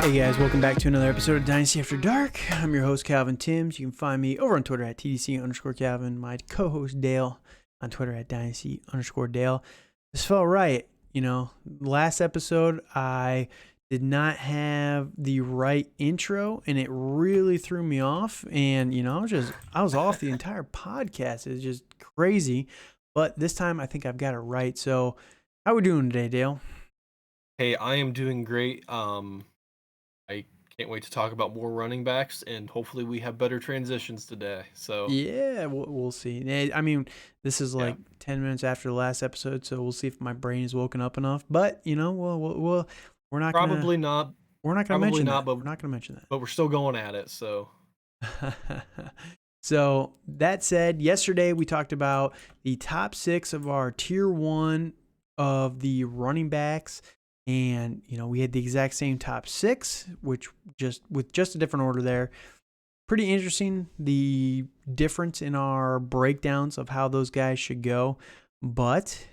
Hey guys, welcome back to another episode of Dynasty After Dark. I'm your host, Calvin Timms. You can find me over on Twitter at TDC_Calvin. My co-host, Dale, on Twitter at Dynasty_Dale. This felt right. Last episode, I did not have the right intro, and it really threw me off. And, I was off the entire podcast. It's just crazy. But this time, I think I've got it right. So, how we doing today, Dale? Hey, I am doing great. I can't wait to talk about more running backs, and hopefully we have better transitions today. So Yeah, we'll see. I mean, this is like 10 minutes after the last episode, so we'll see if my brain is woken up enough. But we're not probably gonna not. we're not gonna Probably mention not, that. We're not gonna mention that. but we're still going at it. So So that said, yesterday we talked about the top 6 of our tier 1 of the running backs. And, we had the exact same top 6, which with just a different order there. Pretty interesting, the difference in our breakdowns of how those guys should go. But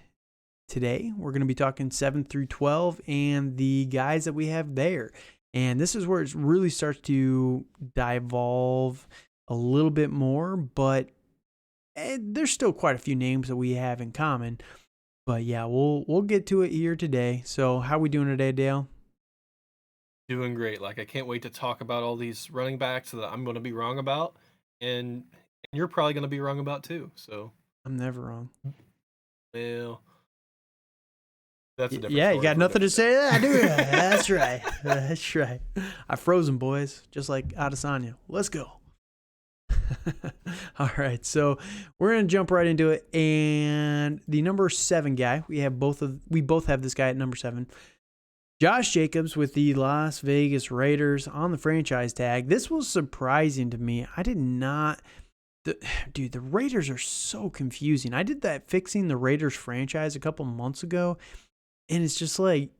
today we're going to be talking 7 through 12 and the guys that we have there. And this is where it really starts to devolve a little bit more, but there's still quite a few names that we have in common. But yeah, we'll get to it here today. So how we doing today, Dale? doing great. I can't wait to talk about all these running backs that I'm going to be wrong about, and you're probably going to be wrong about too. So I'm never wrong. Well, that's a different Yeah, story you got for a nothing to different say? I do. That's right. That's right. I froze them, boys, just like Adesanya. Let's go. All right, so we're gonna jump right into it. And the number 7 guy, we both have this guy at number 7. Josh Jacobs with the Las Vegas Raiders on the franchise tag. This was surprising to me. I did not. Dude, the Raiders are so confusing. I did that fixing the Raiders franchise a couple months ago, and it's just like,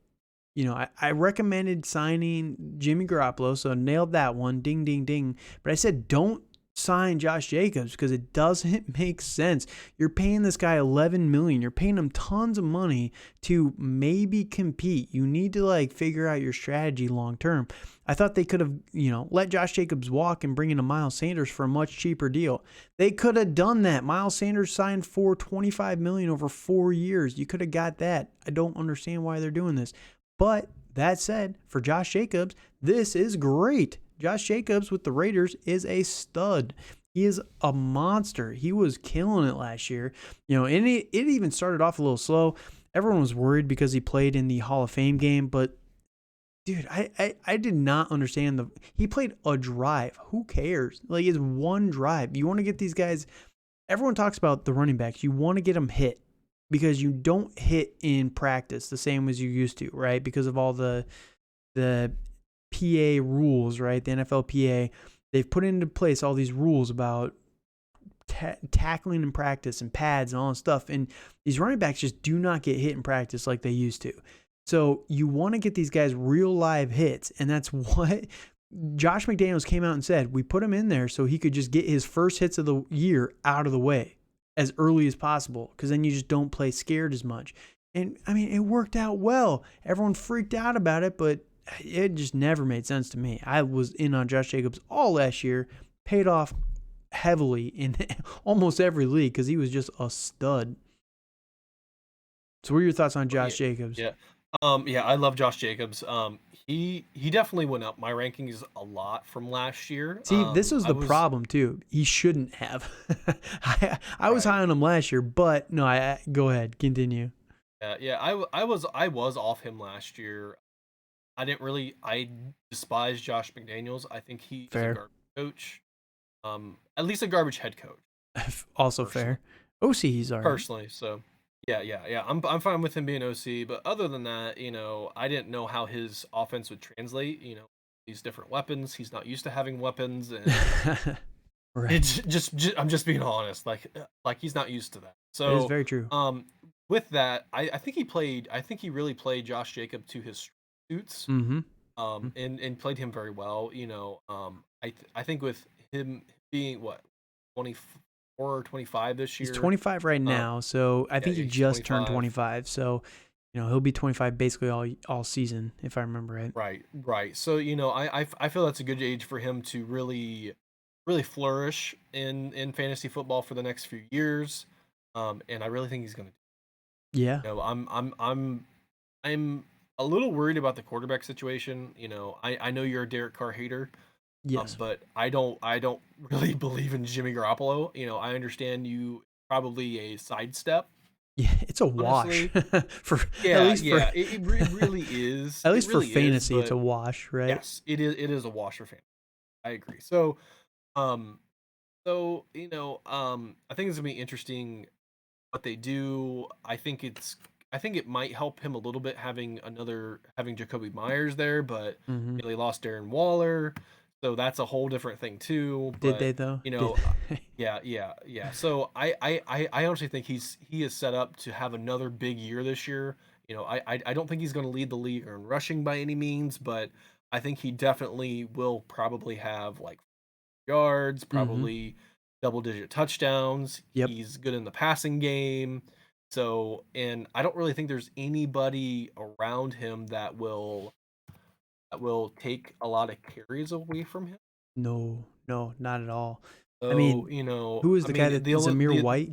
I recommended signing Jimmy Garoppolo, so nailed that one. Ding, ding, ding. But I said don't sign Josh Jacobs because it doesn't make sense. You're paying this guy $11 million. You're paying him tons of money to maybe compete. You need to figure out your strategy long term. I thought they could have, let Josh Jacobs walk and bring in a Miles Sanders for a much cheaper deal. They could have done that. Miles Sanders signed for $25 million over 4 years. You could have got that. I don't understand why they're doing this. But that said, for Josh Jacobs, this is great. Josh Jacobs with the Raiders is a stud. He is a monster. He was killing it last year. And it even started off a little slow. Everyone was worried because he played in the Hall of Fame game, but dude, I did not understand he played a drive. Who cares? It's one drive. You want to get these guys, everyone talks about the running backs. You want to get them hit because you don't hit in practice the same as you used to, right? Because of all the PA rules, right? The NFL PA, they've put into place all these rules about tackling in practice and pads and all that stuff. And these running backs just do not get hit in practice like they used to. So you want to get these guys real live hits. And that's what Josh McDaniels came out and said. We put him in there so he could just get his first hits of the year out of the way as early as possible, because then you just don't play scared as much. And I mean, it worked out well. Everyone freaked out about it, but it just never made sense to me. I was in on Josh Jacobs all last year, paid off heavily in almost every league because he was just a stud. So what are your thoughts on Josh Jacobs? Yeah. I love Josh Jacobs. He definitely went up my rankings a lot from last year. See, this was the problem too. He shouldn't have. I was high on him last year, but no, I go ahead, continue. I was off him last year. I despise Josh McDaniels. I think he's a garbage coach. At least a garbage head coach. Also fair. OC, he's all right. Personally, so yeah. I'm fine with him being OC, but other than that, I didn't know how his offense would translate. These different weapons. He's not used to having weapons, and right. It's just I'm just being honest. Like he's not used to that. So it's very true. With that, I think he really played Josh Jacob to his suits. Mm-hmm. And played him very well. I think with him being 24 or 25 this year. He's 25 right now, so I think he just 25. turned 25. So he'll be 25 basically all season, if I remember right. Right. So I feel that's a good age for him to really flourish in fantasy football for the next few years. And I really think he's going to. Yeah. I'm a little worried about the quarterback situation. I know you're a Derek Carr hater. Yes. But I don't really believe in Jimmy Garoppolo. I understand you probably a sidestep, Yeah, it's a wash honestly. for at Yeah, least for yeah, it really is. at It least for really is, fantasy, it's but a wash, right? yes, it is a wash for fans. I agree. Um, I think it's gonna be interesting what they do. I think it might help him a little bit having Jacoby Myers there, but Hmm. they lost Darren Waller, so that's a whole different thing too. Did But they though? you Did know, yeah. So I honestly think he is set up to have another big year this year. I don't think he's going to lead the league in rushing by any means, but I think he definitely will probably have like yards, hmm probably double digit touchdowns. Yep. He's good in the passing game. So, and I don't really think there's anybody around him that will take a lot of carries away from him. No, no, not at all. I So, mean, who is I the guy mean, that the only Zamir White?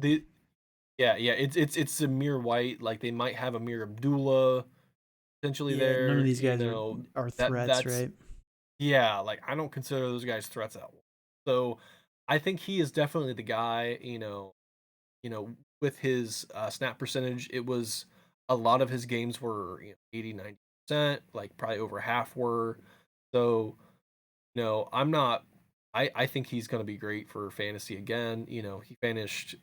yeah, it's Amir White. Like they might have Amir Abdullah potentially Yeah, none of there. these guys are threats, That's right? yeah. Like I don't consider those guys threats at all. So I think he is definitely the guy. With his snap percentage, it was a lot of his games were 80, 90%, like probably over half were. So, I'm not I think he's going to be great for fantasy again. He finished,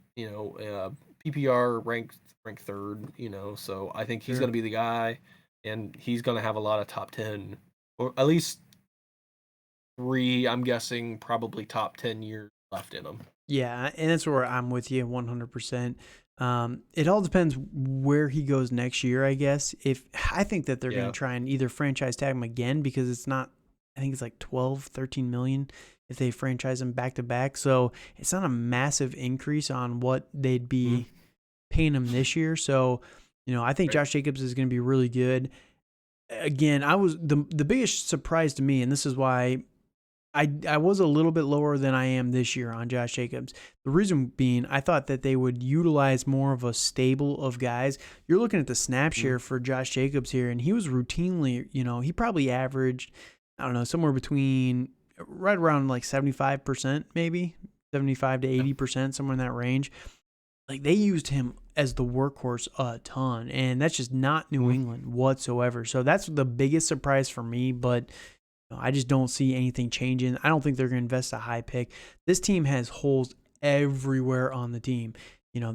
PPR ranked third, so I think he's going Sure. to be the guy and he's going to have a lot of top 10 or at least 3, I'm guessing, probably top 10 years left in him. Yeah, and that's where I'm with you 100%. It all depends where he goes next year, I guess. If I think that they're going Yeah. to try and either franchise tag him again because it's not, I think it's like 12, 13 million if they franchise him back to back. So it's not a massive increase on what they'd Mhm. be paying him this year. So, I think Right. Josh Jacobs is going to be really good. Again, I was the biggest surprise to me, and this is why I was a little bit lower than I am this year on Josh Jacobs. The reason being, I thought that they would utilize more of a stable of guys. You're looking at the snap Mhm. share for Josh Jacobs here, and he was routinely, he probably averaged, I don't know, somewhere between right around like 75%, maybe 75 to Yeah. 80%, somewhere in that range. Like they used him as the workhorse a ton, and that's just not New Mhm. England whatsoever. So that's the biggest surprise for me, but I just don't see anything changing. I don't think they're going to invest a high pick. This team has holes everywhere on the team.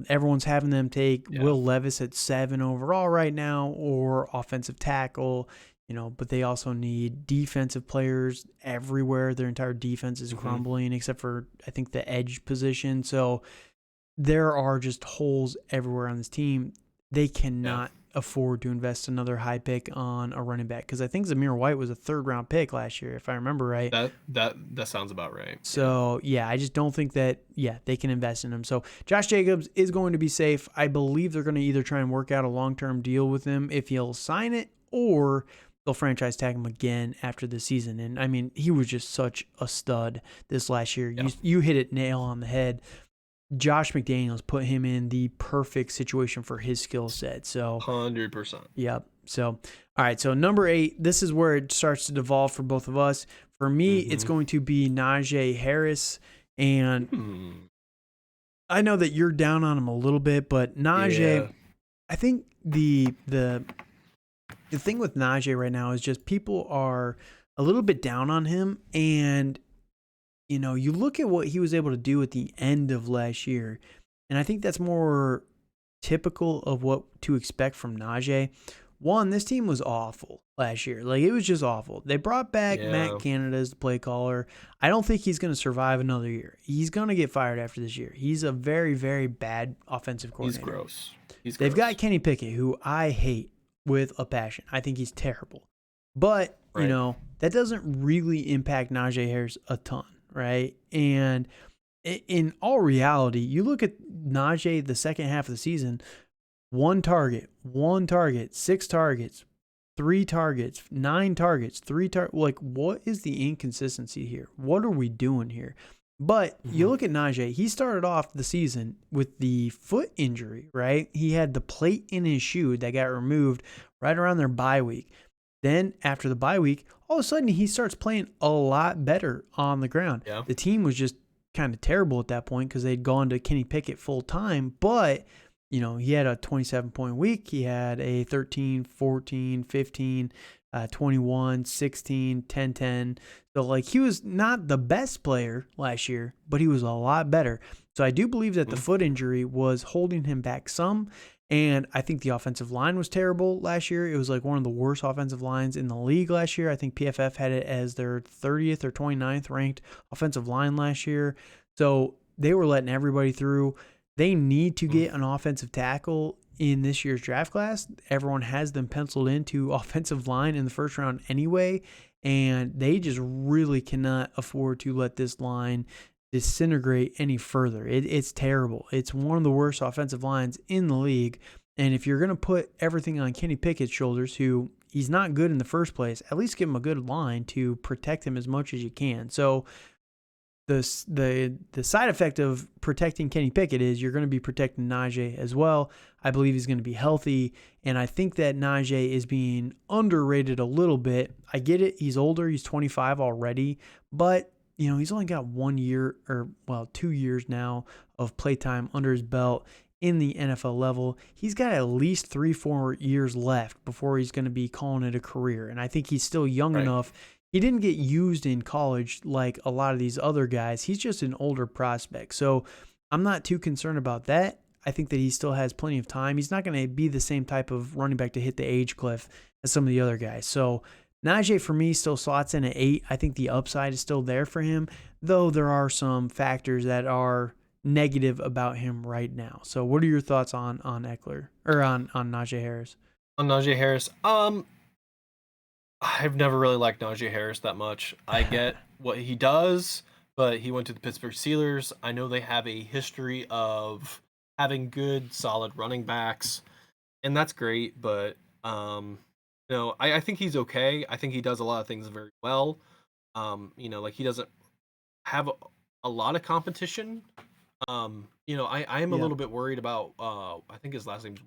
Everyone's having them take Yeah. Will Levis at 7 overall right now or offensive tackle, but they also need defensive players everywhere. Their entire defense is Mhm. crumbling except for, I think, the edge position. So there are just holes everywhere on this team. They Yeah. cannot afford to invest another high pick on a running back because I think Zamir White was a 3rd-round pick last year, if I remember right. That sounds about right. Yeah. So, yeah, I just don't think that, they can invest in him. So, Josh Jacobs is going to be safe. I believe they're going to either try and work out a long-term deal with him if he'll sign it or they'll franchise tag him again after the season. And, I mean, he was just such a stud this last year. Yeah. You hit it nail on the head. Josh McDaniels put him in the perfect situation for his skill set. So, 100%. yep. So, all right. So, number 8, this is where it starts to devolve for both of us. For me, it's Mhm. going to be Najee Harris. And Hmm. I know that you're down on him a little bit, but Najee, Yeah. I think the thing with Najee right now is just people are a little bit down on him. And you look at what he was able to do at the end of last year, and I think that's more typical of what to expect from Najee. One, this team was awful last year. Like, it was just awful. They brought back Matt Yeah. Canada as the play caller. I don't think he's going to survive another year. He's going to get fired after this year. He's a very, very bad offensive He's coordinator. gross. He's They've gross. got Kenny Pickett, who I hate with a passion. I think he's terrible. But, Right. that doesn't really impact Najee Harris a ton, right? And in all reality, you look at Najee the second half of the season, one target, 6 targets, 3 targets, 9 targets, like, what is the inconsistency here? What are we doing here? But you look at Najee, he started off the season with the foot injury, right? He had the plate in his shoe that got removed right around their bye week. Then after the bye week, all of a sudden he starts playing a lot better on the ground. Yeah. The team was just kind of terrible at that point because they'd gone to Kenny Pickett full time, but he had a 27-point week. He had a 13, 14, 15, 21, 16, 10, 10. So, like, he was not the best player last year, but he was a lot better. So I do believe that the foot injury was holding him back some. And I think the offensive line was terrible last year. It was like one of the worst offensive lines in the league last year. I think PFF had it as their 30th or 29th ranked offensive line last year. So they were letting everybody through. They need to get an offensive tackle in this year's draft class. Everyone has them penciled into offensive line in the first round anyway, and they just really cannot afford to let this line disintegrate any further. It's terrible. It's one of the worst offensive lines in the league, and if you're going to put everything on Kenny Pickett's shoulders, who he's not good in the first place, at least give him a good line to protect him as much as you can. So the side effect of protecting Kenny Pickett is you're going to be protecting Najee as well. I believe he's going to be healthy, and I think that Najee is being underrated a little bit. I get it. He's older. He's 25 already, but he's only got 1 year 2 years now of playtime under his belt in the NFL level. He's got at least 3-4 years left before he's going to be calling it a career, and I think he's still young enough. He didn't get used in college like a lot of these other guys. He's just an older prospect. So I'm not too concerned about that. I think that he still has plenty of time. He's not going to be the same type of running back to hit the age cliff as some of the other guys. So Najee, for me, still slots in at 8. I think the upside is still there for him, though there are some factors that are negative about him right now. So what are your thoughts on Eckler, or on Najee Harris? On Najee Harris, I've never really liked Najee Harris that much. I get what he does, but he went to the Pittsburgh Steelers. I know they have a history of having good, solid running backs, and that's great, but I think he's okay. I think he does a lot of things very well. Like, he doesn't have a lot of competition. I am a little bit worried about I think his last name's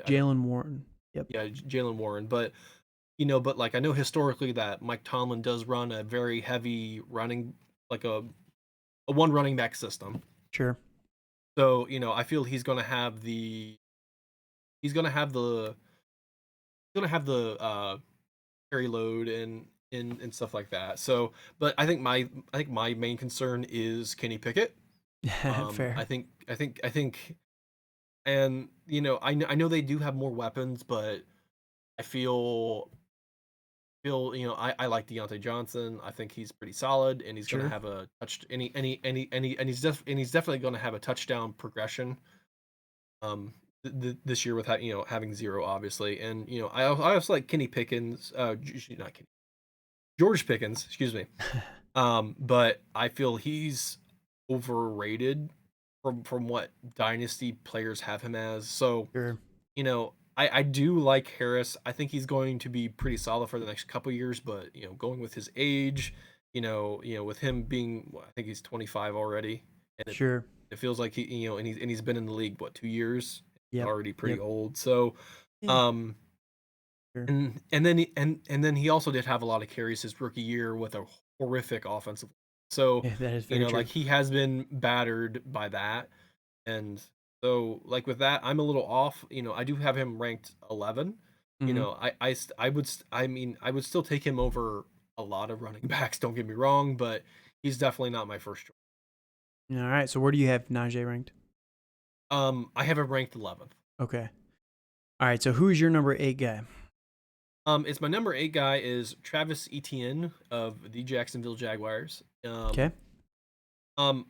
Jalen Warren. Yep. Yeah, Jalen Warren, but like, I know historically that Mike Tomlin does run a very heavy running, like a one running back system. Sure. So, I feel he's gonna have the carry load and stuff like that. So, but I think my main concern is Kenny Pickett. Fair. I think, and I know they do have more weapons, but I feel I like Deontay Johnson. I think he's pretty solid, and he's going to have a touch and he's definitely going to have a touchdown progression this year with having 0, obviously. And I also like Kenny Pickens, not Kenny, George Pickens, excuse me. But I feel he's overrated from what Dynasty players have him as. So, I do like Harris. I think he's going to be pretty solid for the next couple years, but going with his age, with him being, I think he's 25 already, and it feels like and he's been in the league 2 years, already pretty old. So, and then he also did have a lot of carries his rookie year with a horrific offensive. So, that is very true. Like, he has been battered by that, and so, like, with that, I'm a little off. I do have him ranked 11. I would still take him over a lot of running backs. Don't get me wrong, but he's definitely not my first choice. All right. So where do you have Najee ranked? I have him ranked 11th. Okay. All right. So who's your number 8 guy? It's my number 8 guy is Travis Etienne of the Jacksonville Jaguars. Okay. A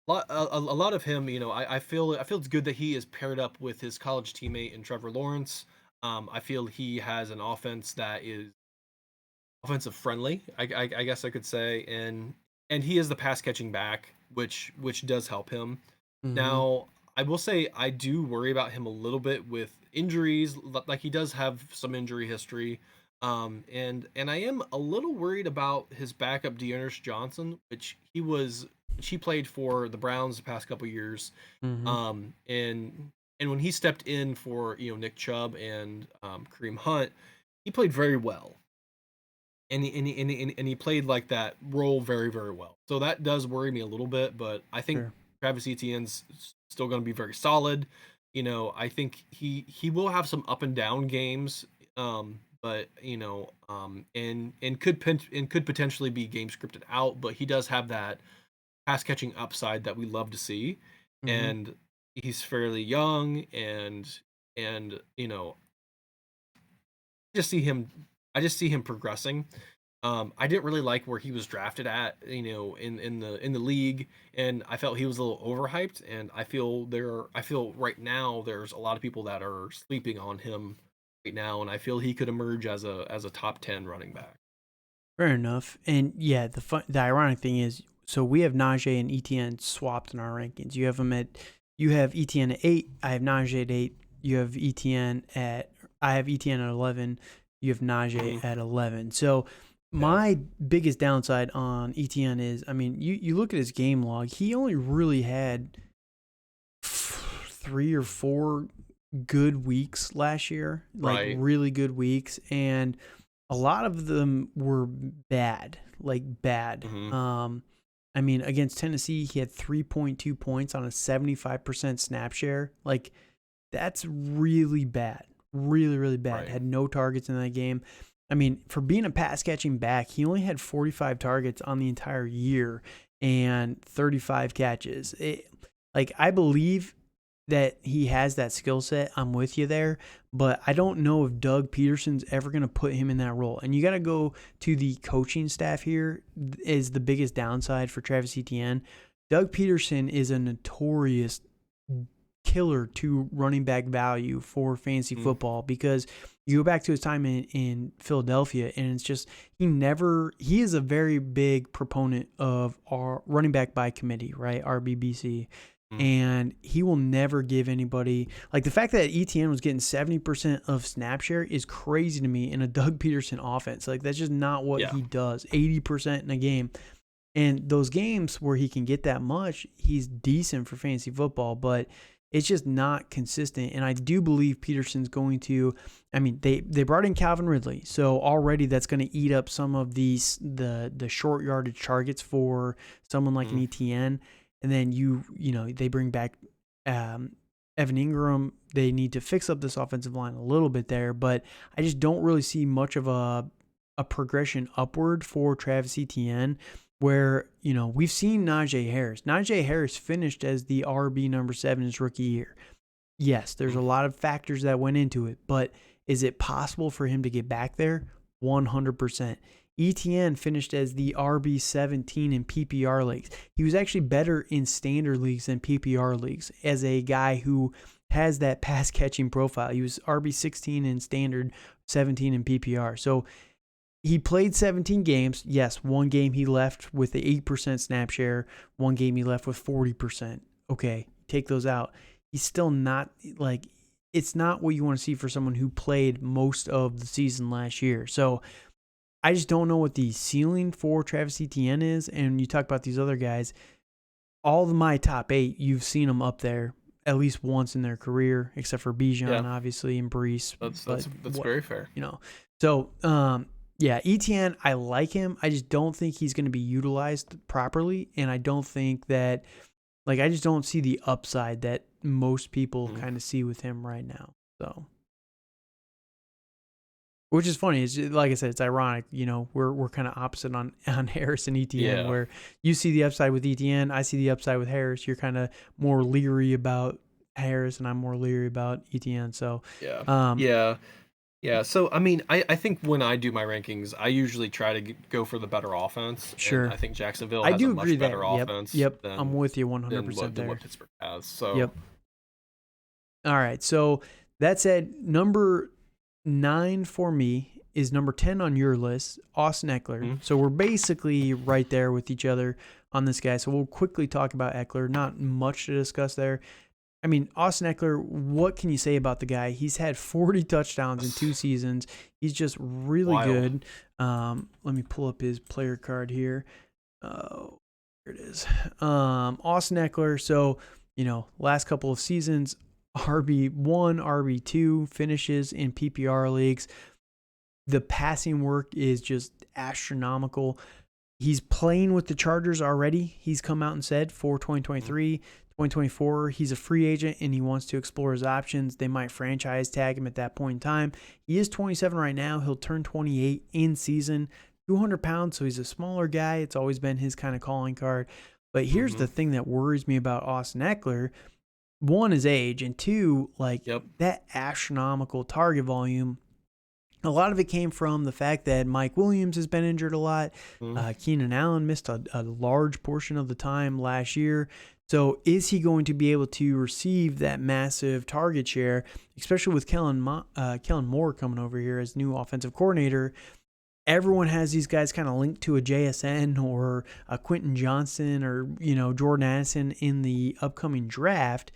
lot of him, I feel it's good that he is paired up with his college teammate in Trevor Lawrence. I feel he has an offense that is offensive friendly, I guess I could say, and he is the pass catching back, which does help him. Now, I will say I do worry about him a little bit with injuries. Like he does have some injury history. And I am a little worried about his backup Dearness Johnson, which he played for the Browns the past couple years. Mm-hmm. And when he stepped in for Nick Chubb and Kareem Hunt, he played very well, and he played like that role very, very well. So that does worry me a little bit, but I think Sure. Travis Etienne's still going to be very solid. I think he will have some up and down games, but could potentially be game scripted out. But he does have that pass catching upside that we love to see, Mm-hmm. and he's fairly young, and just see him. I just see him progressing. I didn't really like where he was drafted at, in the league, and I felt he was a little overhyped. And I feel right now there's a lot of people that are sleeping on him right now, and I feel he could emerge as a top 10 running back. Fair enough. And yeah, the ironic thing is, so we have Najee and Etienne swapped in our rankings. You have Etienne at 8. I have Najee at 8. I have Etienne at 11. You have Najee Mhm. at 11. So Yeah. my biggest downside on Etienne is, I mean, you look at his game log. He only really had 3 or 4 good weeks last year, like Right. really good weeks, and a lot of them were bad, like bad. Hmm. I mean, against Tennessee, he had 3.2 points on a 75% snap share. Like, that's really bad. Really, really bad. Right. Had no targets in that game. I mean, for being a pass catching back, he only had 45 targets on the entire year and 35 catches. I believe that he has that skill set. I'm with you there, but I don't know if Doug Peterson's ever going to put him in that role. And you got to go to the coaching staff here is the biggest downside for Travis Etienne. Doug Peterson is a notorious killer to running back value for fantasy football, because you go back to his time in Philadelphia, and it's just he is a very big proponent of our running back by committee, right? RBBC. And he will never give anybody, like, the fact that Etienne was getting 70% of snap share is crazy to me in a Doug Peterson offense. Like, that's just not what he does. 80% in a game. And those games where he can get that much, he's decent for fantasy football, but it's just not consistent. And I do believe Peterson's going to, I mean, they brought in Calvin Ridley, so already that's going to eat up some of the short yardage targets for someone like an Etienne. And then they bring back Evan Ingram. They need to fix up this offensive line a little bit there, but I just don't really see much of a progression upward for Travis Etienne, where, we've seen Najee Harris. Najee Harris finished as the RB number 7 his rookie year. Yes, there's a lot of factors that went into it, but is it possible for him to get back there? 100%. Etienne finished as the RB17 in PPR leagues. He was actually better in standard leagues than PPR leagues as a guy who has that pass catching profile. He was RB16 in standard, 17 in PPR. So he played 17 games. Yes, one game he left with the 8% snap share. One game he left with 40%. Okay, take those out. He's still not, like, it's not what you want to see for someone who played most of the season last year. So I just don't know what the ceiling for Travis Etienne is. And you talk about these other guys, all of my top 8, you've seen them up there at least once in their career, except for Bijan, obviously, and Brees. That's very fair. So, yeah, Etienne, I like him. I just don't think he's going to be utilized properly. And I don't think that, I just don't see the upside that most people kind of see with him right now. So, which is funny. It's just, like I said, it's ironic. We're kind of opposite on Harris and Etienne, where you see the upside with Etienne, I see the upside with Harris. You're kind of more leery about Harris, and I'm more leery about Etienne. So, yeah. So, I mean, I think when I do my rankings, I usually try to go for the better offense. Sure. And I think Jacksonville I has do a agree much better there. offense Yep. than I'm with you 100% than there. what Pittsburgh has. So, Yep. All right. So that said, number 9 for me is number 10 on your list, Austin Eckler. So we're basically right there with each other on this guy. So we'll quickly talk about Eckler. Not much to discuss there. I mean, Austin Eckler, what can you say about the guy? He's had 40 touchdowns in 2 seasons. He's just really Wild. good. Let me pull up his player card here. Oh, here it is. Austin Eckler. So, last couple of seasons, RB1, RB2 finishes in PPR leagues. The passing work is just astronomical. He's playing with the Chargers already. He's come out and said for 2023, 2024, he's a free agent and he wants to explore his options. They might franchise tag him at that point in time. He is 27 right now. He'll turn 28 in season, 200 pounds. So he's a smaller guy. It's always been his kind of calling card. But here's the thing that worries me about Austin Eckler. One is age, and two, that astronomical target volume. A lot of it came from the fact that Mike Williams has been injured a lot. Keenan Allen missed a large portion of the time last year. So is he going to be able to receive that massive target share, especially with Kellen Moore coming over here as new offensive coordinator? Everyone has these guys kind of linked to a JSN or a Quentin Johnson or, Jordan Addison in the upcoming draft.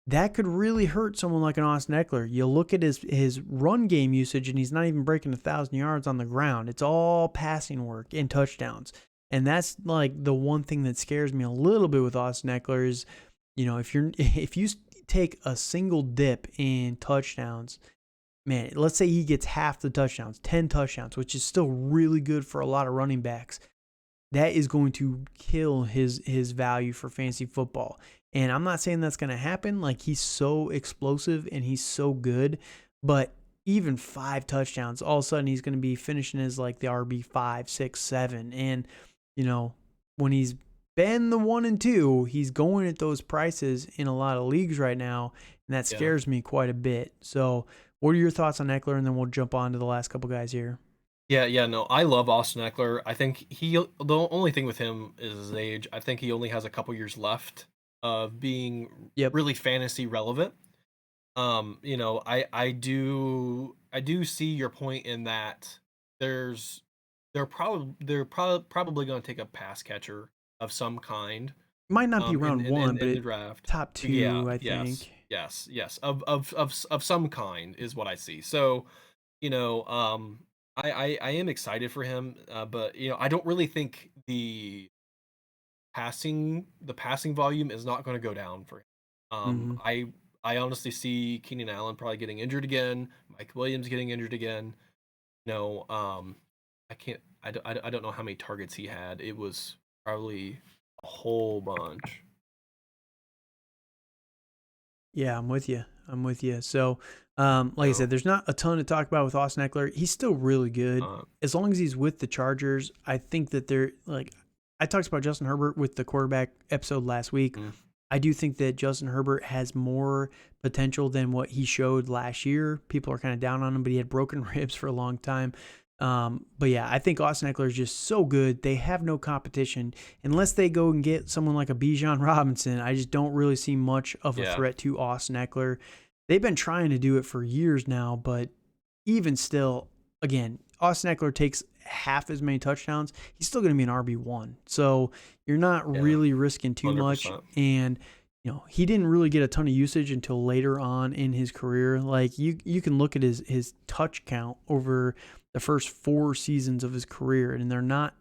That could really hurt someone like an Austin Eckler. You look at his run game usage, and he's not even breaking 1,000 yards on the ground. It's all passing work and touchdowns. And that's like the one thing that scares me a little bit with Austin Eckler is, if you take a single dip in touchdowns, man, let's say he gets half the touchdowns, 10 touchdowns, which is still really good for a lot of running backs. That is going to kill his value for fantasy football. And I'm not saying that's going to happen. Like, he's so explosive and he's so good. But even 5 touchdowns, all of a sudden he's going to be finishing as like the RB 5, 6, 7. And, when he's been the 1 and 2, he's going at those prices in a lot of leagues right now. And that scares me quite a bit. So what are your thoughts on Eckler? And then we'll jump on to the last couple guys here. Yeah, no, I love Austin Eckler. I think the only thing with him is his age. I think he only has a couple years left of being really fantasy relevant. I do see your point in that they're probably going to take a pass catcher of some kind. Might not be round one, but in the draft. top 2, I think. Yes. Of some kind is what I see. So, I am excited for him, but I don't really think the passing volume is not going to go down for him. I honestly see Keenan Allen probably getting injured again, Mike Williams getting injured again. I don't know how many targets he had. It was probably a whole bunch. Yeah, I'm with you. So, like I said, there's not a ton to talk about with Austin Eckler. He's still really good. As long as he's with the Chargers, I think that they're like, I talked about Justin Herbert with the quarterback episode last week. I do think that Justin Herbert has more potential than what he showed last year. People are kind of down on him, but he had broken ribs for a long time. But yeah, I think Austin Eckler is just so good. They have no competition unless they go and get someone like a Bijan Robinson. I just don't really see much of a threat to Austin Eckler. They've been trying to do it for years now, but even still, again, Austin Eckler takes half as many touchdowns. He's still going to be an RB1. So you're not really risking too 100%. Much. And he didn't really get a ton of usage until later on in his career. Like you can look at his touch count over the first 4 seasons of his career, and they're not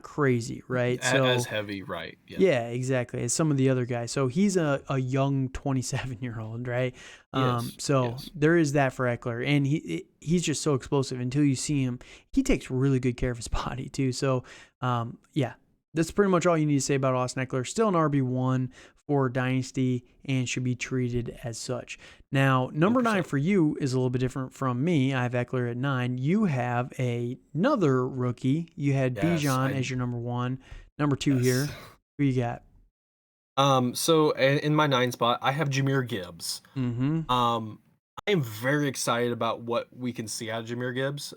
crazy, right? As heavy, right? Yeah, exactly. As some of the other guys. So he's a young 27-year-old, right? There is that for Eckler, and he's just so explosive. Until you see him, he takes really good care of his body too. So, that's pretty much all you need to say about Austin Eckler. Still an RB1 for Dynasty and should be treated as such. Now, number 9 for you is a little bit different from me. I have Eckler at 9. You have another rookie. You had Bijan as your number 1. Number 2 here. Who you got? So in my 9 spot, I have Jahmyr Gibbs. I am very excited about what we can see out of Jahmyr Gibbs.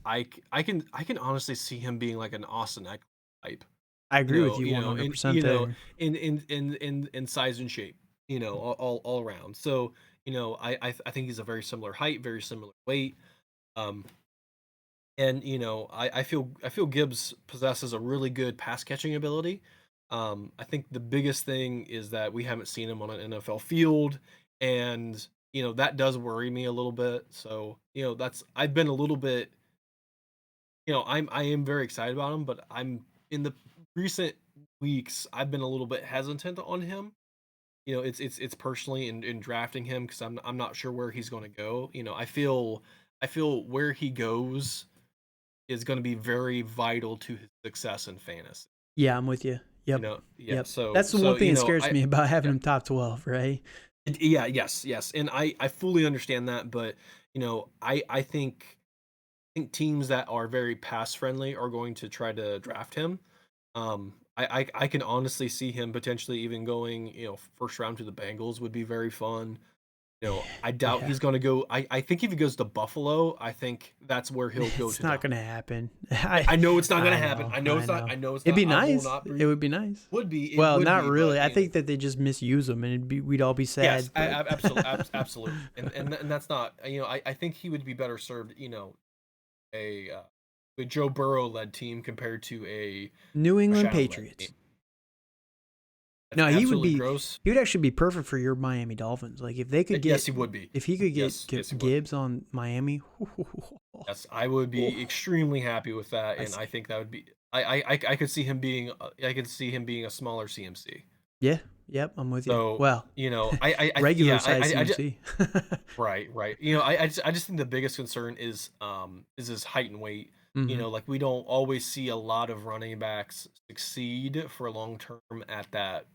I can honestly see him being like an Austin Eckler type. I agree with you 100% there. In size and shape, all around. So, I think he's a very similar height, very similar weight. And I feel Gibbs possesses a really good pass catching ability. I think the biggest thing is that we haven't seen him on an NFL field, and that does worry me a little bit. So that's I've been a little bit, I am very excited about him, but I'm in the recent weeks I've been a little bit hesitant on him. It's personally in drafting him because I'm not sure where he's going to go. I feel where he goes is going to be very vital to his success in fantasy. Yeah, I'm with you. Yep. Yeah. Yep. So That's the one thing that scares I me about having yeah, him top 12, right? yeah, yes, and I fully understand that, but I think teams that are very pass friendly are going to try to draft him. I can honestly see him potentially even going, first round to the Bengals would be very fun. I doubt Yeah. he's going to go. I think if he goes to Buffalo, I think that's where he'll go It's to not dominate. going to happen. I know it's not going to I happen. know. I know I it's not. know. I know it's It'd not. be I will nice. not It breathe. would be nice. Would be. It Well, would not be. really. But I think that they just misuse him and we'd all be yes, sad, but absolutely. And that's not. I think he would be better served. A a Joe Burrow led team compared to a New England Allen led team. Patriots. That's No, absolutely gross. he would actually be perfect for your Miami Dolphins. Like if they could Yes, get he would be. if he could Yes, yes, he would. Gibbs on Miami, Yes, I would be extremely happy with that, I and I see. think that would be. I could see him being. I could see him being a smaller CMC. Yeah, yep, I'm with you. So Well, regular yeah, size I just CMC. right. I just think the biggest concern is his height and weight. Hmm. Like we don't always see a lot of running backs succeed for long term at that height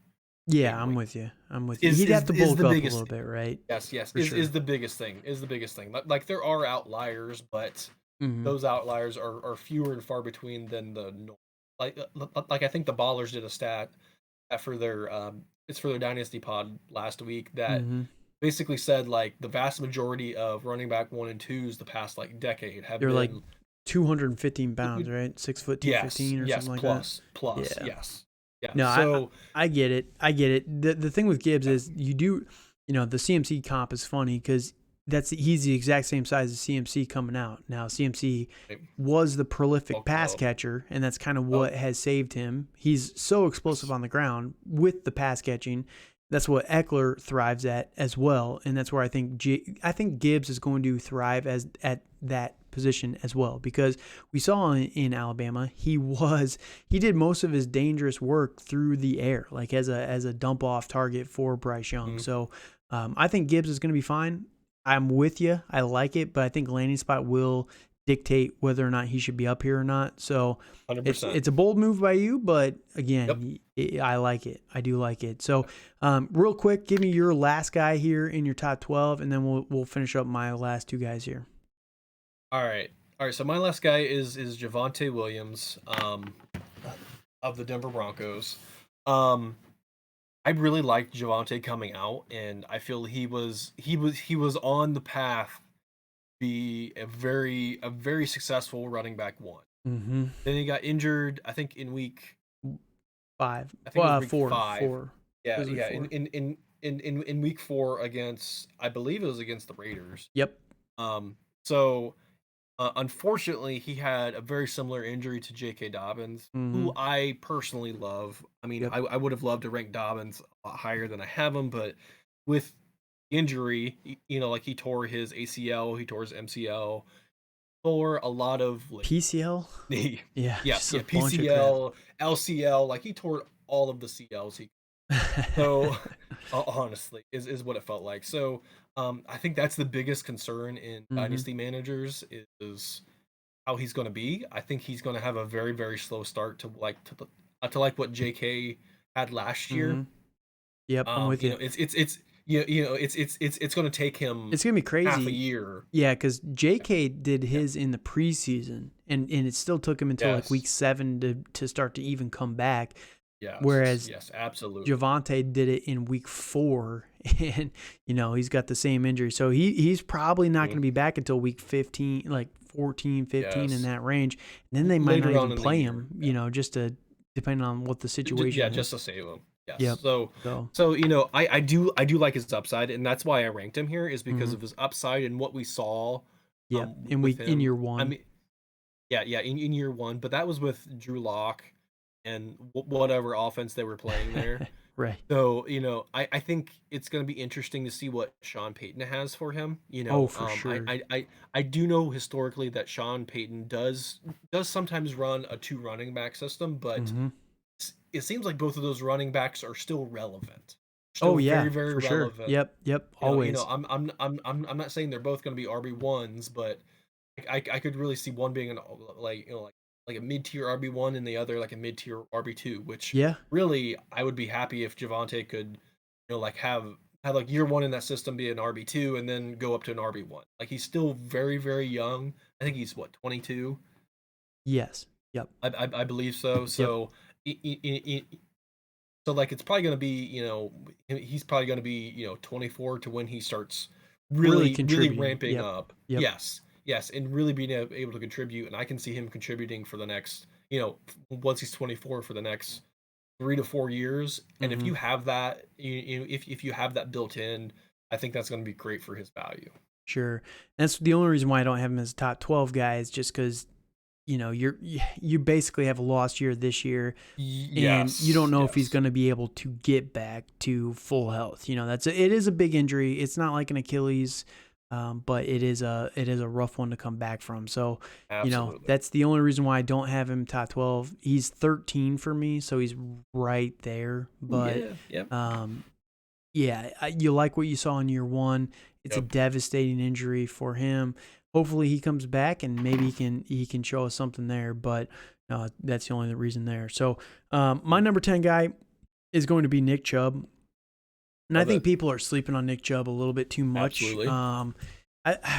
Yeah, and I'm weight. with you. I'm with you. Is He'd have is to is bulk the up a biggest little bit, right? Yes, yes, For is sure. the biggest thing. Is the biggest thing. Like there are outliers, but Hmm. those outliers are fewer and far between than the norm. Like I think the Ballers did a stat for their it's for their Dynasty pod last week that Hmm. basically said like the vast majority of running back one and twos the past like decade have They're like been 215 pounds, right? 6 foot yes, 215 or yes, something like that. plus, Yeah. yes. Yeah. No, So I get it. I get it. The thing with Gibbs yeah, is the CMC comp is funny because he's the exact same size as CMC coming out. Now CMC right, was the prolific bulking pass up. catcher, and that's kind of Oh, what has saved him. He's so explosive yes. on the ground with the pass catching. That's what Eckler thrives at as well, and that's where I think Gibbs is going to thrive at that position as well because we saw in Alabama he did most of his dangerous work through the air, like as a dump off target for Bryce Young. Mhm, So I think Gibbs is going to be fine. I'm with you. I like it, but I think landing spot will dictate whether or not he should be up here or not. So it's 100%. a bold move by you, but Yep. again, I like it. I do like it. So real quick, give me your last guy here in your top 12, and then we'll finish up my last two guys here. All right. All right. So my last guy is Javonte Williams, of the Denver Broncos. Um, I really liked Javonte coming out, and I feel he was on the path to be a very successful running back one. Mm-hmm. Then he got injured. I think in week. Five. I think it was Well, week four. five. Four. It Yeah, was week yeah. In 4. in in in week four against, I believe it was against the Raiders. Yep. So unfortunately, he had a very similar injury to J.K. Dobbins, Mm-hmm. who I personally love. I mean, Yep. I would have loved to rank Dobbins a lot higher than I have him, but with injury, like he tore his ACL, he tore his MCL, tore a lot of like PCL. knee. Yeah, Yes, just a yeah, bunch of crap. PCL, LCL, like he tore all of the CLs. So honestly, is what it felt like. So I think that's the biggest concern in Mm-hmm. dynasty managers is how he's going to be. I think he's going to have a very very slow start to like what JK had last year. Mm-hmm. Yep, I'm with you. It's going to take him It's gonna be half a crazy. year. Yeah, because Yeah. J.K. did Yeah. his in the preseason, and it still took him until like Yes. week 7 to start to even come back. Yes. Whereas Yes. Absolutely. Javante did it in week 4, and he's got the same injury, so he's probably not going Mhm. to be back until week 15, like 14, 15 in Yes. that range. And then they might not Later on even in the play year. him, Yeah. just to depending on what the Yeah, situation just is. to save him. Yes. Yep. So So, so I do like his upside, and that's why I ranked him here is because mhm. of his upside and what we saw Yep. with In him. year I 1. mean, yeah, in year one, but that was with Drew Lock and whatever offense they were playing there. Right. So, I think it's going to be interesting to see what Sean Payton has for him. Oh, for sure. I do know historically that Sean Payton does sometimes run a two running back system, but Mm-hmm. it seems like both of those running backs are still relevant, Oh, still yeah, very, very for sure. relevant. Yep, always. I'm not saying they're both going to be RB1s, but I could really see one being like a mid tier RB1 and the other like a mid tier RB2, which Yeah. really I would be happy if Javante could, like have like year one in that system be an RB2 and then go up to an RB1. Like he's still very, very young. I think he's what, 22. Yes. Yep. I believe so. Yep. So so like it's probably going to be, he's probably going to be, 24 to when he starts Really really contributing. ramping Yep. up. Yep. Yes. Yes, and really being able to contribute, and I can see him contributing for the next, once he's 24 for the next 3 to 4 years. And if Mm-hmm. you have that, if you have that built in, I think that's going to be great for his value. Sure. That's the only reason why I don't have him as a top 12 guy is just because, you basically have a lost year this year, and you don't Yes, know if he's yes, going to be able to get back to full health. It is a big injury. It's not like an Achilles, but it is a rough one to come back from. So, absolutely. that's the only reason why I don't have him top 12. He's 13 for me, so he's right there. But, Yeah, yep, yeah, you like what you saw in year one. It's a yep. devastating injury for him. Hopefully he comes back and maybe he can show us something there. But that's the only reason there. So my number 10 guy is going to be Nick Chubb, and I Love think it. people are sleeping on Nick Chubb a little bit too much. Absolutely.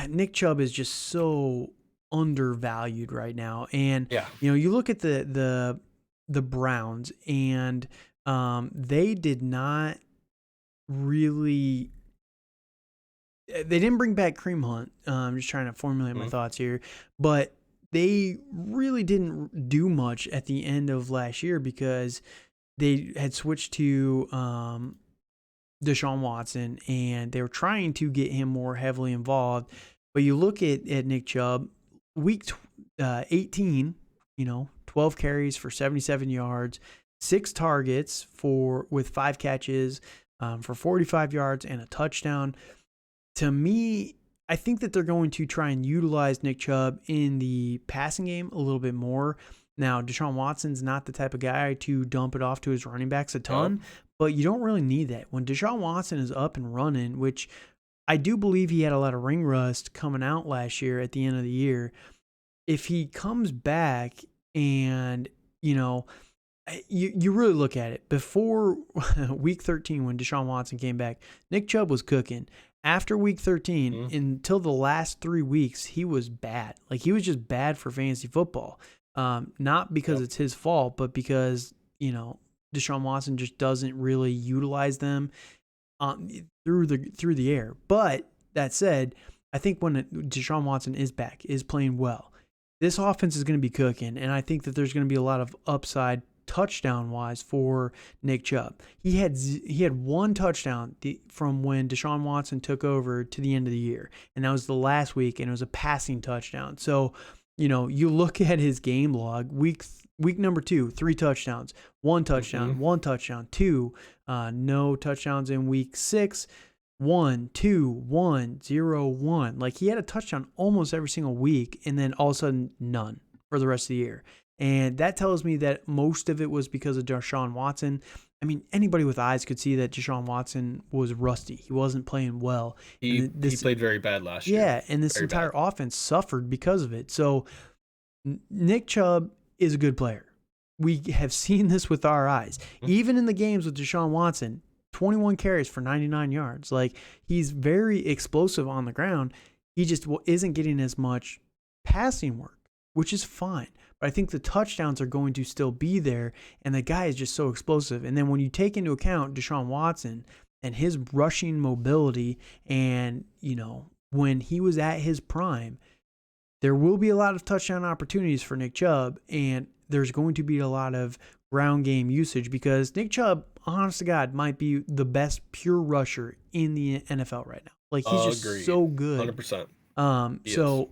Nick Chubb is just so undervalued right now, and Yeah. you look at the Browns, and they did not really. They didn't bring back Cream Hunt. I'm just trying to formulate my thoughts here, but they really didn't do much at the end of last year because they had switched to Deshaun Watson, and they were trying to get him more heavily involved. But you look at Nick Chubb, week 18, 12 carries for 77 yards, 6 targets with 5 catches for 45 yards and a touchdown. To me, I think that they're going to try and utilize Nick Chubb in the passing game a little bit more. Now, Deshaun Watson's not the type of guy to dump it off to his running backs a ton, but you don't really need that. When Deshaun Watson is up and running, which I do believe he had a lot of ring rust coming out last year at the end of the year, if he comes back and, you really look at it. Before week 13, when Deshaun Watson came back, Nick Chubb was cooking. After week 13, until the last 3 weeks, he was bad. Like, he was just bad for fantasy football. Not because it's his fault, but because, Deshaun Watson just doesn't really utilize them through the air. But that said, I think when Deshaun Watson is back, is playing well, this offense is going to be cooking, and I think that there's going to be a lot of upside touchdown-wise for Nick Chubb. He had 1 touchdown from when Deshaun Watson took over to the end of the year, and that was the last week, and it was a passing touchdown. So, you look at his game log, week number 2, 3 touchdowns, 1 touchdown, 1 touchdown, 2, no touchdowns in week 6, 1, 2, 1, 0, 1. Like, he had a touchdown almost every single week, and then all of a sudden none for the rest of the year. And that tells me that most of it was because of Deshaun Watson. I mean, anybody with eyes could see that Deshaun Watson was rusty. He wasn't playing well. He played very bad last year. Yeah, and this entire offense suffered because of it. So Nick Chubb is a good player. We have seen this with our eyes. Even in the games with Deshaun Watson, 21 carries for 99 yards. Like, he's very explosive on the ground. He just isn't getting as much passing work, which is fine. But I think the touchdowns are going to still be there, and the guy is just so explosive. And then when you take into account Deshaun Watson and his rushing mobility, and, when he was at his prime, there will be a lot of touchdown opportunities for Nick Chubb, and there's going to be a lot of ground game usage because Nick Chubb, honest to God, might be the best pure rusher in the NFL right now. Like, he's just so good. 100%. So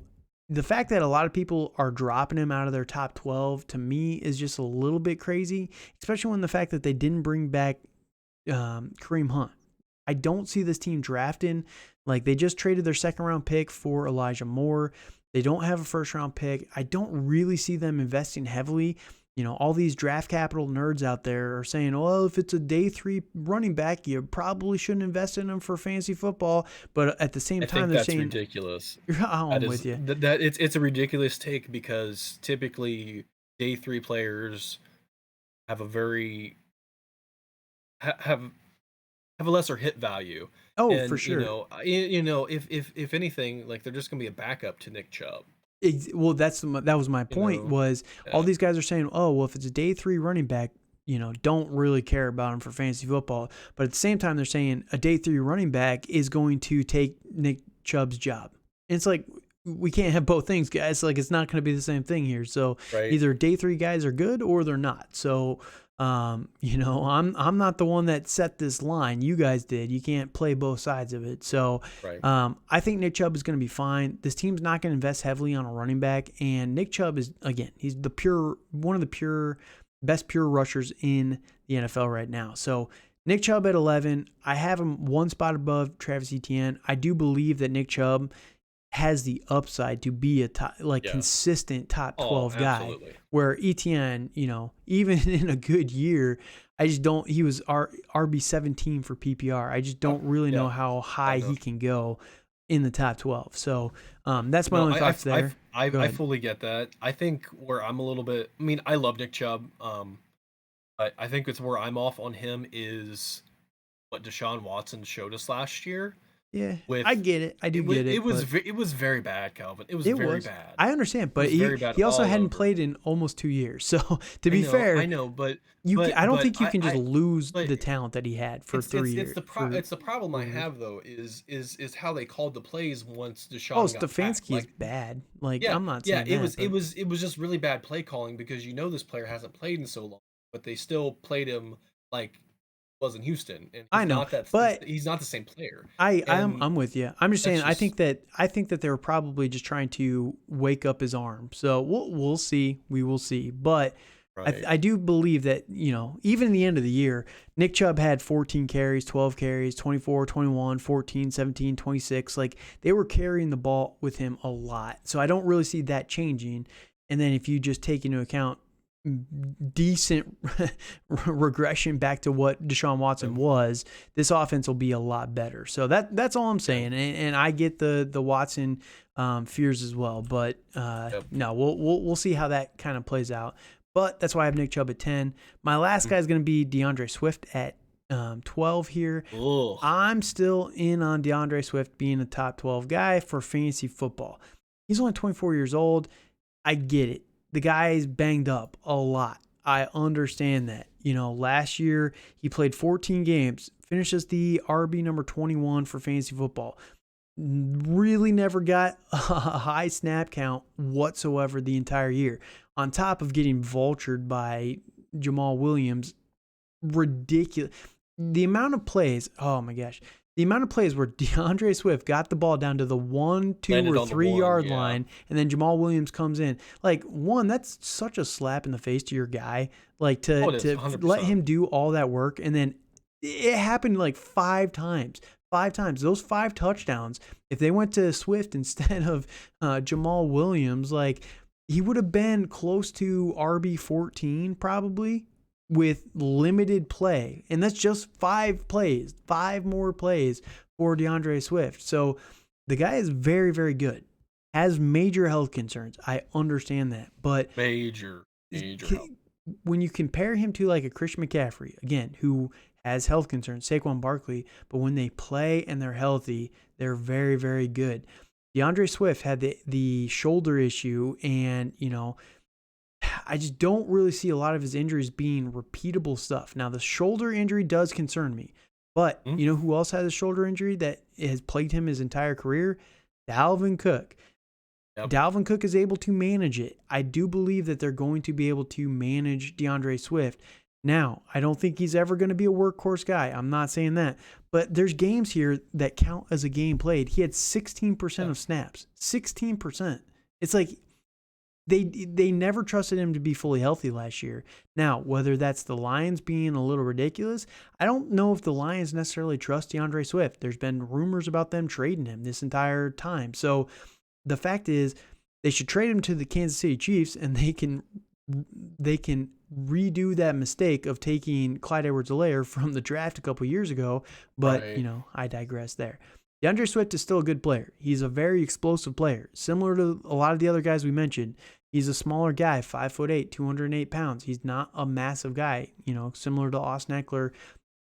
the fact that a lot of people are dropping him out of their top 12 to me is just a little bit crazy, especially when the fact that they didn't bring back Kareem Hunt. I don't see this team drafting. Like, they just traded their second round pick for Elijah Moore. They don't have a first round pick. I don't really see them investing heavily. You know, all these draft capital nerds out there are saying, well, if it's a day 3 running back, you probably shouldn't invest in him for fantasy football. But at the same time, they're saying ridiculous. I'm with you. That it's a ridiculous take, because typically day 3 players have a very have a lesser hit value. Oh, and, for sure. If anything, like, they're just gonna be a backup to Nick Chubb. Well, that was my point. Was all these guys are saying, oh, well, if it's a day 3 running back, don't really care about him for fantasy football. But at the same time, they're saying a day 3 running back is going to take Nick Chubb's job. And it's like, we can't have both things, guys. Like, it's not going to be the same thing here. So either day 3 guys are good or they're not. So, I'm not the one that set this line. You guys did. You can't play both sides of it. So, I think Nick Chubb is going to be fine. This team's not going to invest heavily on a running back, and Nick Chubb is, again, he's one of the best pure rushers in the NFL right now. So, Nick Chubb at 11, I have him one spot above Travis Etienne. I do believe that Nick Chubb has the upside to be a consistent top 12 guy. Absolutely. Where Etienne, even in a good year, he was RB 17 for PPR. I just don't really know how high he can go in the top 12. So that's my only thoughts there. I fully get that. I think where I'm a little bit, I love Nick Chubb. But I think it's where I'm off on him is what Deshaun Watson showed us last year. Yeah, I get it. I do get it. It was very bad, Calvin. It was very bad. I understand, but he also hadn't played in almost 2 years. So to be fair, I know, but I don't think you can just lose the talent that he had for 3 years. It's the problem I have though is how they called the plays once Deshaun. Oh, Stefanski is bad. I'm not saying that. It was just really bad play calling, because this player hasn't played in so long, but they still played him like was in Houston, and I know, but he's not the same player. I'm with you. I'm just saying, I think that they were probably just trying to wake up his arm. So we'll see. We will see. But I do believe that, even in the end of the year, Nick Chubb had 14 carries, 12 carries, 24, 21, 14, 17, 26. Like, they were carrying the ball with him a lot. So I don't really see that changing. And then if you just take into account decent regression back to what Deshaun Watson was, this offense will be a lot better. So that's all I'm saying. And I get the Watson fears as well, but no, we'll see how that kind of plays out. But that's why I have Nick Chubb at 10. My last guy is going to be DeAndre Swift at 12 here. Ugh. I'm still in on DeAndre Swift being a top 12 guy for fantasy football. He's only 24 years old. I get it. The guy's banged up a lot. I understand that. Last year he played 14 games, finishes the RB number 21 for fantasy football. Really never got a high snap count whatsoever the entire year. On top of getting vultured by Jamal Williams. Ridiculous. The amount of plays, oh my gosh. The amount of plays where DeAndre Swift got the ball down to the 1, 2, or 3 yard line, and then Jamal Williams comes in. Like, that's such a slap in the face to your guy. Like, to let him do all that work, and then it happened like 5 times. 5 times. Those 5 touchdowns, if they went to Swift instead of Jamal Williams, like, he would have been close to RB 14 probably, with limited play. And that's just 5 plays, 5 more plays for DeAndre Swift. So the guy is very, very good. Has major health concerns. I understand that. But major health. When you compare him to like a Christian McCaffrey, again, who has health concerns, Saquon Barkley, but when they play and they're healthy, they're very, very good. DeAndre Swift had the shoulder issue, and, I just don't really see a lot of his injuries being repeatable stuff. Now, the shoulder injury does concern me. But you know who else has a shoulder injury that has plagued him his entire career? Dalvin Cook. Yep. Dalvin Cook is able to manage it. I do believe that they're going to be able to manage DeAndre Swift. Now, I don't think he's ever going to be a workhorse guy. I'm not saying that. But there's games here that count as a game played. He had 16% of snaps. 16%. It's like they never trusted him to be fully healthy last year. Now, whether that's the Lions being a little ridiculous, I don't know if the Lions necessarily trust DeAndre Swift. There's been rumors about them trading him this entire time. So the fact is, they should trade him to the Kansas City Chiefs, and they can redo that mistake of taking Clyde Edwards-Helaire from the draft a couple years ago. But, Right. I digress there. DeAndre Swift is still a good player. He's a very explosive player. Similar to a lot of the other guys we mentioned, he's a smaller guy, 5'8", 208 pounds. He's not a massive guy, similar to Austin Eckler,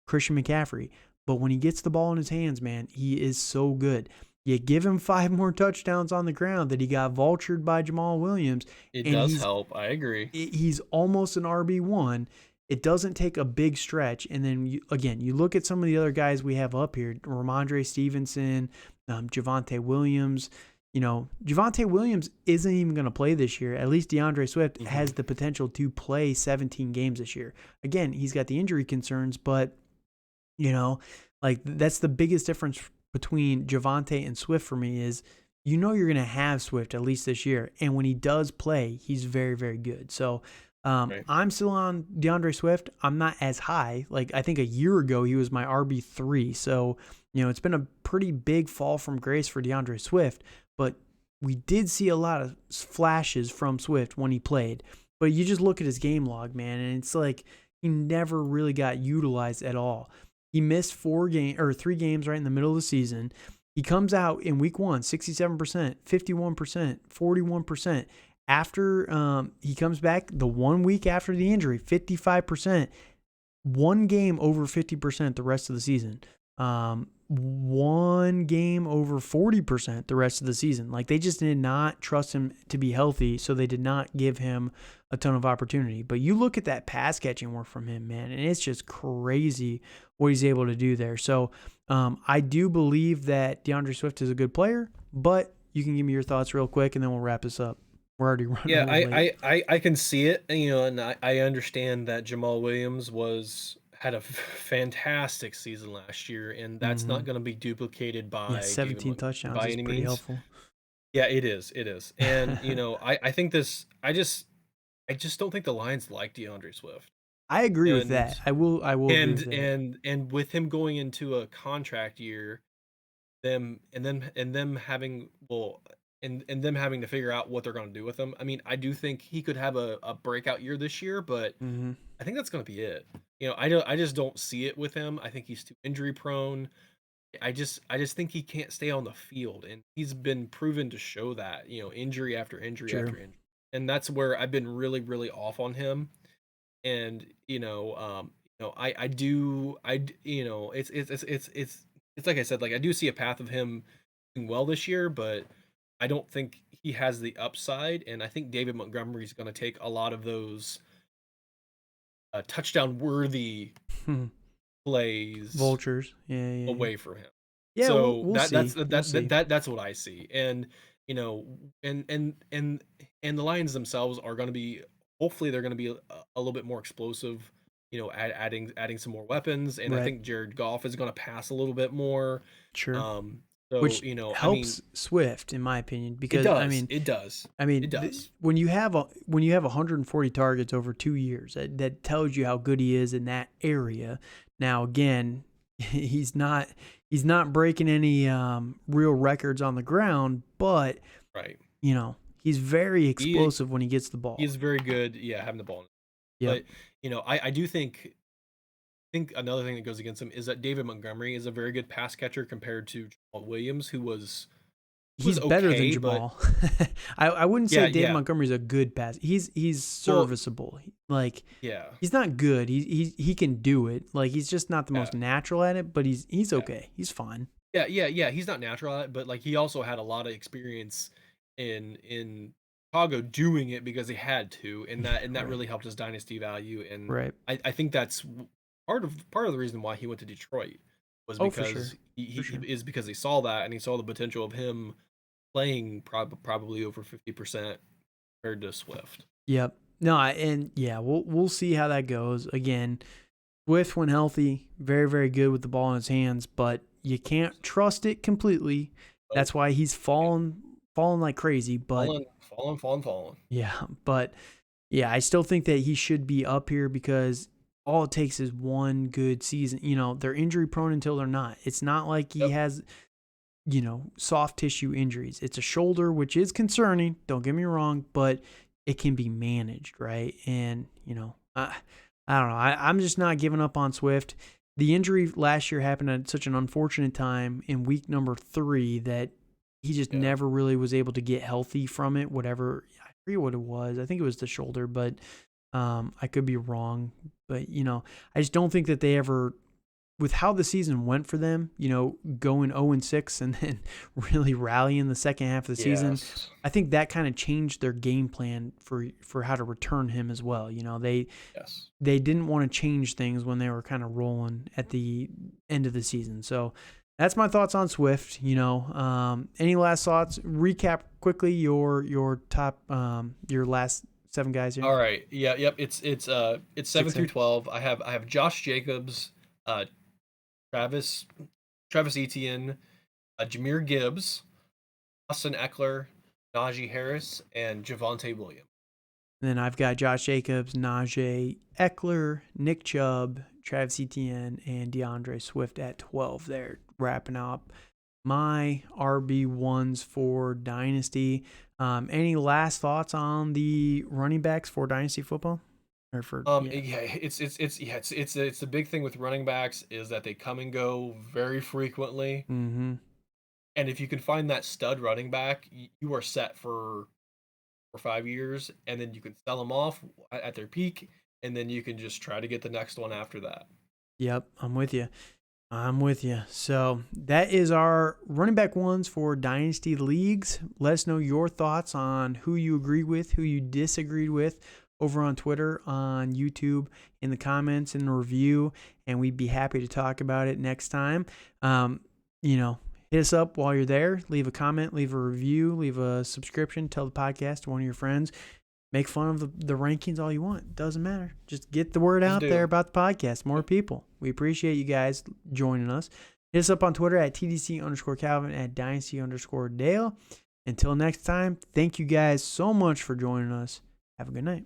Christian McCaffrey. But when he gets the ball in his hands, man, he is so good. You give him 5 more touchdowns on the ground that he got vultured by Jamal Williams. It does help. I agree. He's almost an RB1. It doesn't take a big stretch. And then, you look at some of the other guys we have up here, Ramondre Stevenson, Javonte Williams. Javonte Williams isn't even going to play this year. At least DeAndre Swift has the potential to play 17 games this year. Again, he's got the injury concerns, but, that's the biggest difference between Javonte and Swift for me is, you're going to have Swift at least this year. And when he does play, he's very, very good. So, Right. I'm still on DeAndre Swift. I'm not as high. I think a year ago he was my RB3. So, it's been a pretty big fall from grace for DeAndre Swift. But we did see a lot of flashes from Swift when he played. But you just look at his game log, man, and it's like he never really got utilized at all. He missed 3 games right in the middle of the season. He comes out in week 1, 67%, 51%, 41%. After he comes back the 1 week after the injury, 55%, 1 game over 50% the rest of the season. 1 game over 40% the rest of the season. They just did not trust him to be healthy, so they did not give him a ton of opportunity. But you look at that pass catching work from him, man, and it's just crazy what he's able to do there. So I do believe that DeAndre Swift is a good player, but you can give me your thoughts real quick, and then we'll wrap this up. We're already running. Yeah, late. I can see it, and I understand that Jamal Williams had a fantastic season last year, and that's not going to be duplicated by 17 touchdowns by is any pretty means. helpful. Yeah, it is, and I think this. I just don't think the Lions like DeAndre Swift. I agree with that. I will agree And with that. and with him going into a contract year, them having them having to figure out what they're going to do with him. I mean, I do think he could have a breakout year this year, but I think that's going to be it. I just don't see it with him. I think he's too injury prone. I just think he can't stay on the field, and he's been proven to show that, injury after injury True. after injury. And that's where I've been really, really off on him. And I do, it's like I said, I do see a path of him doing well this year, but I don't think he has the upside. And I think David Montgomery is going to take a lot of those touchdown worthy plays, vultures, away from him. Yeah, so we'll see. That's what I see. And and the Lions themselves are going to be, hopefully they're going to be a little bit more explosive, adding some more weapons. And right. I think Jared Goff is going to pass a little bit more. Sure. So, which helps I mean, Swift, in my opinion, because it does. When you have 140 targets over 2 years, that tells you how good he is in that area. Now, again, he's not breaking any real records on the ground, but right, he's very explosive when he gets the ball. He's very good, having the ball. Yeah, but I do think another thing that goes against him is that David Montgomery is a very good pass catcher compared to Jamal Williams, who was he's better than Jamal. I wouldn't say David Montgomery's a good pass. He's serviceable. He's not good. He can do it. He's just not the most natural at it, but he's okay. He's fine. Yeah. He's not natural at it, but he also had a lot of experience in Chicago doing it because he had to, and that really helped his dynasty value. And I think that's part of the reason why he went to Detroit was because because he saw that, and he saw the potential of him playing probably over 50% compared to Swift. Yep. No, we'll see how that goes. Again, Swift, when healthy, very, very good with the ball in his hands, but you can't trust it completely. That's why he's fallen like crazy. But falling. Yeah, but yeah, I still think that he should be up here because all it takes is one good season. They're injury prone until they're not. It's not like he Yep. has, soft tissue injuries. It's a shoulder, which is concerning. Don't get me wrong, but it can be managed, right? And, I don't know. I'm just not giving up on Swift. The injury last year happened at such an unfortunate time in week number 3 that he just never really was able to get healthy from it. Whatever, I forget what it was. I think it was the shoulder, but I could be wrong. But I just don't think that they ever, with how the season went for them, going 0-6 and then really rallying the second half of the season, I think that kind of changed their game plan for how to return him as well. They didn't want to change things when they were kind of rolling at the end of the season. So that's my thoughts on Swift. Any last thoughts? Recap quickly your top, your last 7 guys here. All right. Yeah. Yep. It's 7 through 12. I have Josh Jacobs, Travis Etienne, Jahmyr Gibbs, Austin Eckler, Najee Harris, and Javonte Williams. And then I've got Josh Jacobs, Najee Eckler, Nick Chubb, Travis Etienne, and DeAndre Swift at 12 there, wrapping up my RB1s for Dynasty. Any last thoughts on the running backs for Dynasty football? It's the big thing with running backs is that they come and go very frequently. Mm-hmm. And if you can find that stud running back, you are set for 5 years, and then you can sell them off at their peak, and then you can just try to get the next one after that. Yep, I'm with you. So that is our running back ones for Dynasty leagues. Let us know your thoughts on who you agree with, who you disagreed with over on Twitter, on YouTube, in the comments, in the review, and we'd be happy to talk about it next time. Hit us up while you're there. Leave a comment, leave a review, leave a subscription, tell the podcast to one of your friends. Make fun of the rankings all you want. Doesn't matter. Just get the word out there about the podcast. More people. We appreciate you guys joining us. Hit us up on Twitter at TDC_Calvin, at Dynasty_Dale. Until next time, thank you guys so much for joining us. Have a good night.